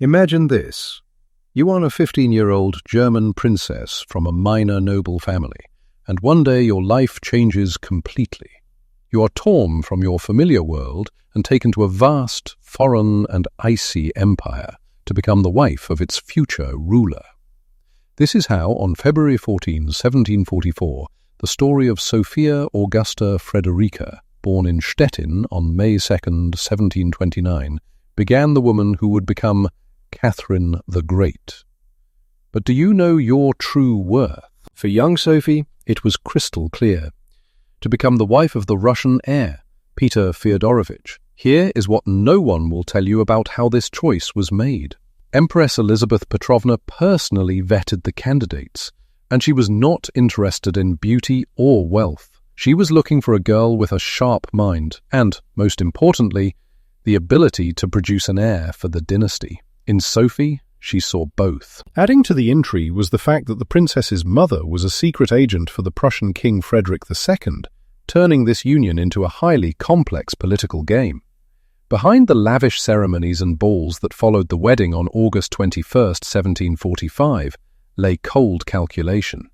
Imagine this. You are a 15-year-old German princess from a minor noble family, and one day your life changes completely. You are torn from your familiar world and taken to a vast, foreign and icy empire to become the wife of its future ruler. This is how, on February 14, 1744, the story of Sophia Augusta Frederica, born in Stettin on May 2, 1729, began the woman who would become Catherine the Great. But do you know your true worth? For young Sophie, it was crystal clear. To become the wife of the Russian heir, Peter Feodorovich. Here is what no one will tell you about how this choice was made. Empress Elizabeth Petrovna personally vetted the candidates, and she was not interested in beauty or wealth. She was looking for a girl with a sharp mind and, most importantly, the ability to produce an heir for the dynasty. In Sophie, she saw both. Adding to the intrigue was the fact that the princess's mother was a secret agent for the Prussian King Frederick II, turning this union into a highly complex political game. Behind the lavish ceremonies and balls that followed the wedding on August 21, 1745, lay cold calculation.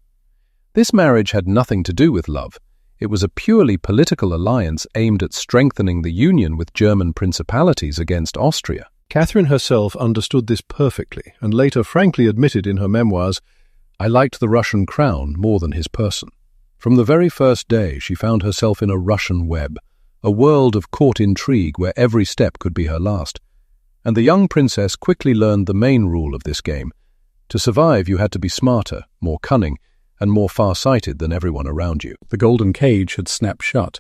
This marriage had nothing to do with love. It was a purely political alliance aimed at strengthening the union with German principalities against Austria. Catherine herself understood this perfectly and later frankly admitted in her memoirs, "I liked the Russian crown more than his person." From the very first day, she found herself in a Russian web, a world of court intrigue where every step could be her last. And the young princess quickly learned the main rule of this game. To survive, you had to be smarter, more cunning, and more far-sighted than everyone around you. The golden cage had snapped shut,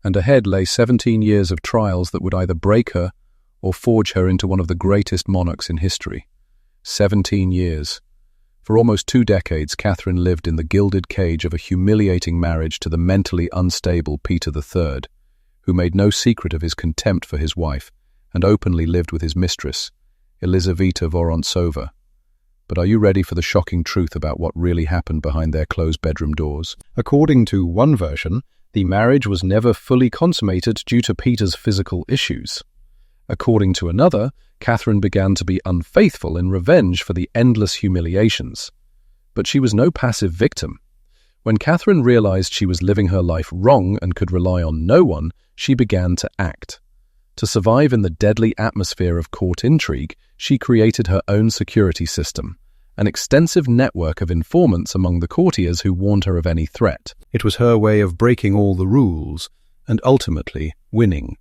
and ahead lay 17 years of trials that would either break her or forge her into one of the greatest monarchs in history. 17 years. For almost 2 decades, Catherine lived in the gilded cage of a humiliating marriage to the mentally unstable Peter III, who made no secret of his contempt for his wife and openly lived with his mistress, Elizaveta Vorontsova. But are you ready for the shocking truth about what really happened behind their closed bedroom doors? According to one version, the marriage was never fully consummated due to Peter's physical issues. According to another, Catherine began to be unfaithful in revenge for the endless humiliations. But she was no passive victim. When Catherine realized she was living her life wrong and could rely on no one, she began to act. To survive in the deadly atmosphere of court intrigue, she created her own security system, an extensive network of informants among the courtiers who warned her of any threat. It was her way of breaking all the rules and ultimately winning.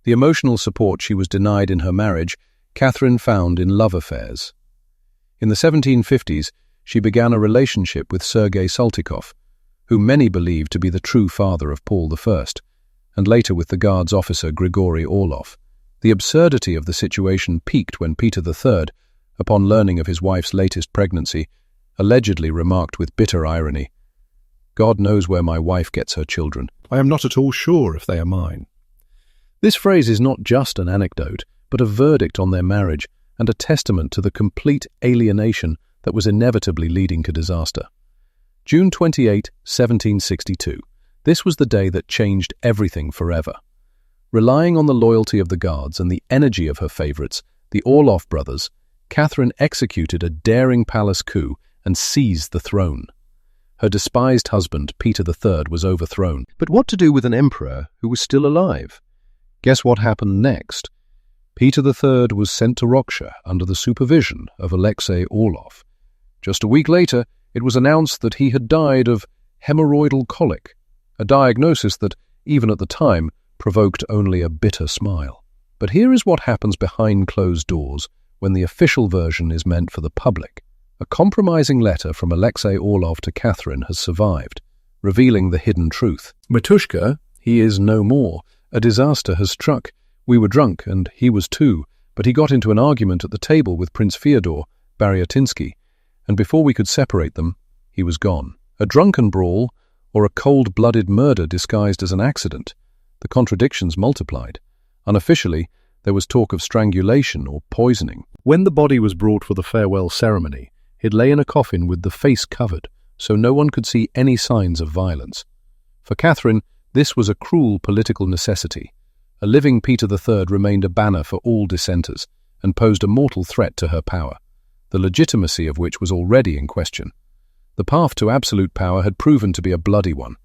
The emotional support she was denied in her marriage, Catherine found in love affairs. In the 1750s, she began a relationship with Sergei Saltykov, whom many believed to be the true father of Paul I, and later with the Guards officer Grigory Orlov. The absurdity of the situation peaked when Peter III, upon learning of his wife's latest pregnancy, allegedly remarked with bitter irony, "God knows where my wife gets her children. I am not at all sure if they are mine." This phrase is not just an anecdote, but a verdict on their marriage and a testament to the complete alienation that was inevitably leading to disaster. June 28, 1762. This was the day that changed everything forever. Relying on the loyalty of the Guards and the energy of her favourites, the Orlov brothers, Catherine executed a daring palace coup and seized the throne. Her despised husband, Peter III, was overthrown. But what to do with an emperor who was still alive? Guess what happened next? Peter III was sent to Roksha under the supervision of Alexei Orlov. Just a week later, it was announced that he had died of hemorrhoidal colic, a diagnosis that, even at the time, provoked only a bitter smile. But here is what happens behind closed doors when the official version is meant for the public. A compromising letter from Alexei Orlov to Catherine has survived, revealing the hidden truth. "Matushka, he is no more. A disaster has struck. We were drunk, and he was too, but he got into an argument at the table with Prince Fyodor Baryatinsky, and before we could separate them, he was gone. A drunken brawl, or a cold-blooded murder disguised as an accident. The contradictions multiplied. Unofficially, there was talk of strangulation or poisoning. When the body was brought for the farewell ceremony, it lay in a coffin with the face covered, so no one could see any signs of violence. For Catherine, this was a cruel political necessity. A living Peter III remained a banner for all dissenters, and posed a mortal threat to her power, the legitimacy of which was already in question. The path to absolute power had proven to be a bloody one.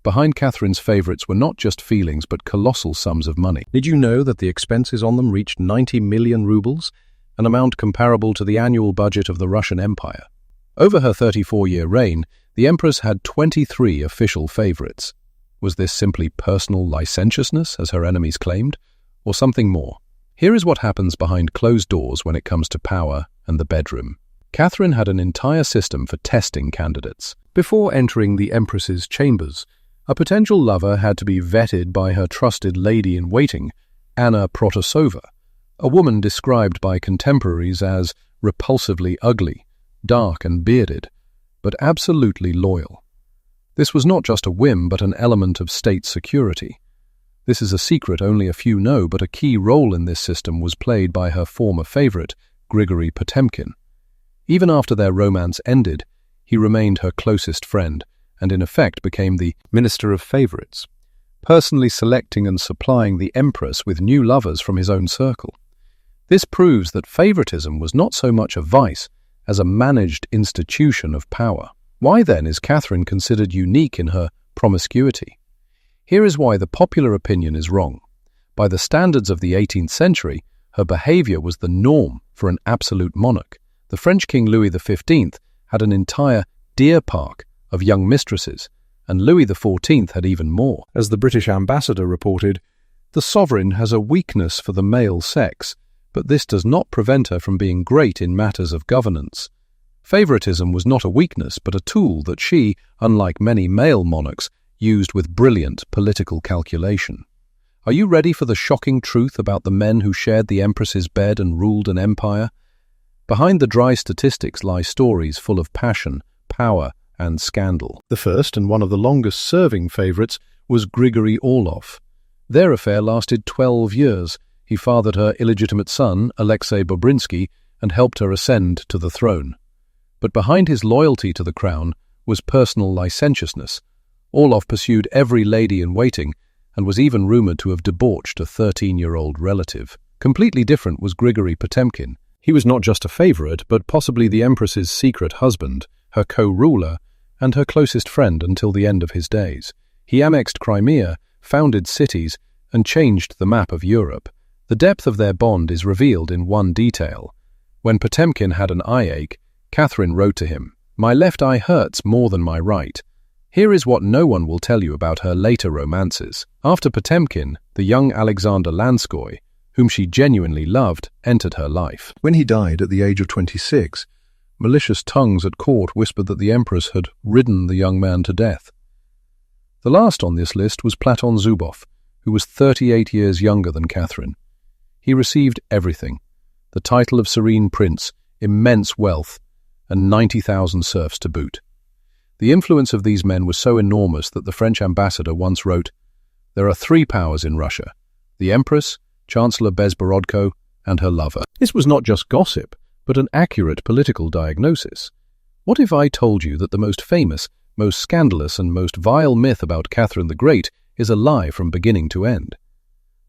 Behind Catherine's favourites were not just feelings but colossal sums of money. Did you know that the expenses on them reached 90 million rubles, an amount comparable to the annual budget of the Russian Empire? Over her 34-year reign, the Empress had 23 official favourites. Was this simply personal licentiousness, as her enemies claimed, or something more? Here is what happens behind closed doors when it comes to power and the bedroom. Catherine had an entire system for testing candidates. Before entering the Empress's chambers, a potential lover had to be vetted by her trusted lady-in-waiting, Anna Protosova, a woman described by contemporaries as repulsively ugly, dark and bearded, but absolutely loyal. This was not just a whim but an element of state security. This is a secret only a few know, but a key role in this system was played by her former favourite, Grigory Potemkin. Even after their romance ended, he remained her closest friend and in effect became the Minister of Favourites, personally selecting and supplying the Empress with new lovers from his own circle. This proves that favoritism was not so much a vice as a managed institution of power. Why then is Catherine considered unique in her promiscuity? Here is why the popular opinion is wrong. By the standards of the 18th century, her behaviour was the norm for an absolute monarch. The French King Louis XV had an entire deer park of young mistresses, and Louis XIV had even more. As the British ambassador reported, the sovereign has a weakness for the male sex, but this does not prevent her from being great in matters of governance. Favoritism was not a weakness, but a tool that she, unlike many male monarchs, used with brilliant political calculation. Are you ready for the shocking truth about the men who shared the Empress's bed and ruled an empire? Behind the dry statistics lie stories full of passion, power, and scandal. The first and one of the longest-serving favourites was Grigory Orlov. Their affair lasted 12 years. He fathered her illegitimate son, Alexei Bobrinsky, and helped her ascend to the throne. But behind his loyalty to the crown was personal licentiousness. Orlov pursued every lady-in-waiting and was even rumoured to have debauched a 13-year-old relative. Completely different was Grigory Potemkin. He was not just a favourite, but possibly the Empress's secret husband, her co-ruler, and her closest friend until the end of his days. He annexed Crimea, founded cities, and changed the map of Europe. The depth of their bond is revealed in one detail. When Potemkin had an eye ache, Catherine wrote to him, "My left eye hurts more than my right." Here is what no one will tell you about her later romances. After Potemkin, the young Alexander Lanskoy, whom she genuinely loved, entered her life. When he died at the age of 26, malicious tongues at court whispered that the Empress had ridden the young man to death. The last on this list was Platon Zubov, who was 38 years younger than Catherine. He received everything: the title of Serene Prince, immense wealth, and 90,000 serfs to boot. The influence of these men was so enormous that the French ambassador once wrote, "There are three powers in Russia: the Empress, Chancellor Bezborodko, and her lover." This was not just gossip, but an accurate political diagnosis. What if I told you that the most famous, most scandalous, and most vile myth about Catherine the Great is a lie from beginning to end?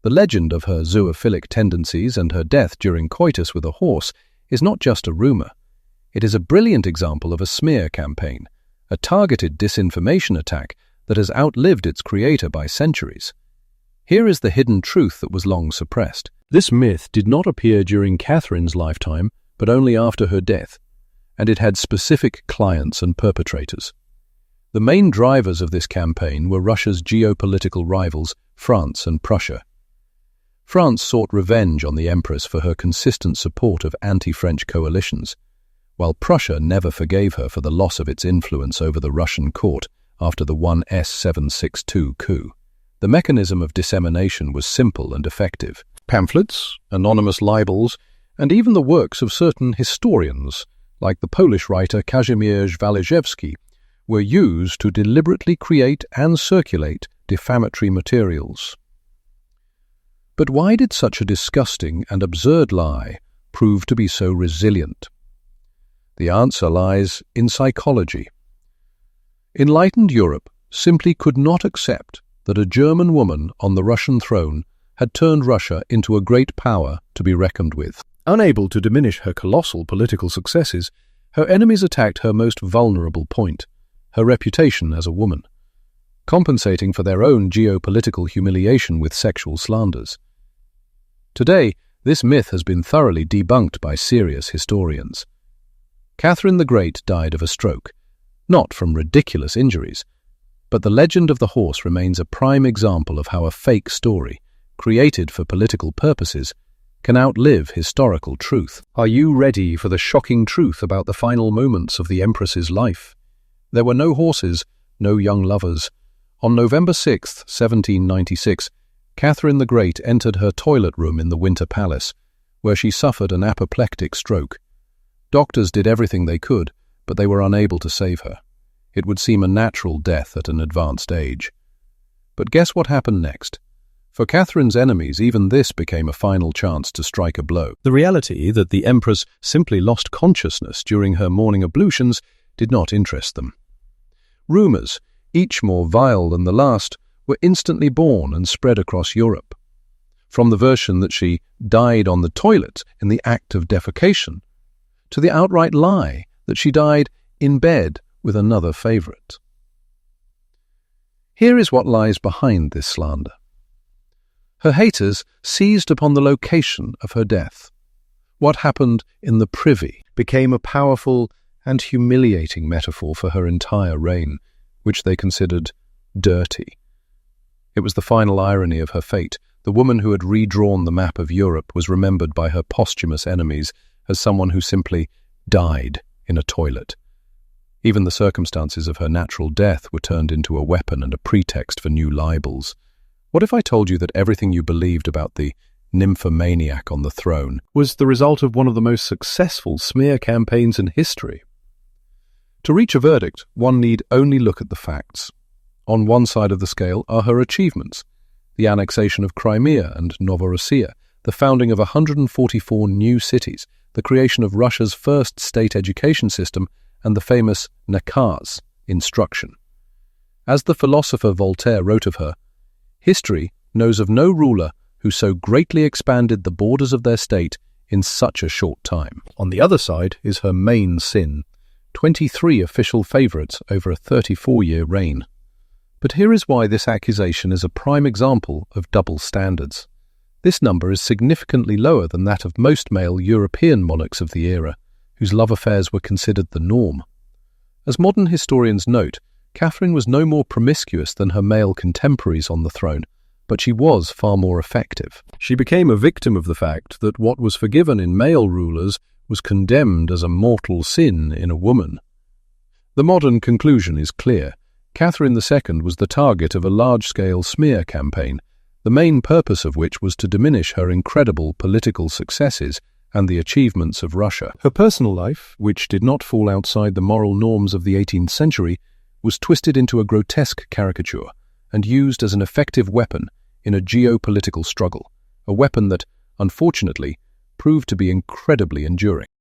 The legend of her zoophilic tendencies and her death during coitus with a horse is not just a rumour. It is a brilliant example of a smear campaign, a targeted disinformation attack that has outlived its creator by centuries. Here is the hidden truth that was long suppressed. This myth did not appear during Catherine's lifetime, but only after her death, and it had specific clients and perpetrators. The main drivers of this campaign were Russia's geopolitical rivals, France and Prussia. France sought revenge on the Empress for her consistent support of anti-French coalitions, while Prussia never forgave her for the loss of its influence over the Russian court after the 1762 coup. The mechanism of dissemination was simple and effective. Pamphlets, anonymous libels, and even the works of certain historians, like the Polish writer Kazimierz Walijewski, were used to deliberately create and circulate defamatory materials. But why did such a disgusting and absurd lie prove to be so resilient? The answer lies in psychology. Enlightened Europe simply could not accept that a German woman on the Russian throne had turned Russia into a great power to be reckoned with. Unable to diminish her colossal political successes, her enemies attacked her most vulnerable point, her reputation as a woman, compensating for their own geopolitical humiliation with sexual slanders. Today, this myth has been thoroughly debunked by serious historians. Catherine the Great died of a stroke, not from ridiculous injuries, but the legend of the horse remains a prime example of how a fake story, created for political purposes, can outlive historical truth. Are you ready for the shocking truth about the final moments of the Empress's life? There were no horses, no young lovers. On November 6, 1796, Catherine the Great entered her toilet room in the Winter Palace, where she suffered an apoplectic stroke. Doctors did everything they could, but they were unable to save her. It would seem a natural death at an advanced age. But guess what happened next? For Catherine's enemies, even this became a final chance to strike a blow. The reality that the Empress simply lost consciousness during her morning ablutions did not interest them. Rumours, each more vile than the last, were instantly born and spread across Europe. From the version that she died on the toilet in the act of defecation, to the outright lie that she died in bed with another favourite. Here is what lies behind this slander. Her haters seized upon the location of her death. What happened in the privy became a powerful and humiliating metaphor for her entire reign, which they considered dirty. It was the final irony of her fate. The woman who had redrawn the map of Europe was remembered by her posthumous enemies as someone who simply died in a toilet. Even the circumstances of her natural death were turned into a weapon and a pretext for new libels. What if I told you that everything you believed about the Nymphomaniac on the throne was the result of one of the most successful smear campaigns in history? To reach a verdict, one need only look at the facts. On one side of the scale are her achievements: the annexation of Crimea and Novorossiya, the founding of 144 new cities, the creation of Russia's first state education system, and the famous nakaz, instruction. As the philosopher Voltaire wrote of her, history knows of no ruler who so greatly expanded the borders of their state in such a short time. On the other side is her main sin, 23 official favourites over a 34-year reign. But here is why this accusation is a prime example of double standards. This number is significantly lower than that of most male European monarchs of the era, whose love affairs were considered the norm. As modern historians note, Catherine was no more promiscuous than her male contemporaries on the throne, but she was far more effective. She became a victim of the fact that what was forgiven in male rulers was condemned as a mortal sin in a woman. The modern conclusion is clear. Catherine II was the target of a large-scale smear campaign, the main purpose of which was to diminish her incredible political successes and the achievements of Russia. Her personal life, which did not fall outside the moral norms of the 18th century, was twisted into a grotesque caricature and used as an effective weapon in a geopolitical struggle, a weapon that, unfortunately, proved to be incredibly enduring.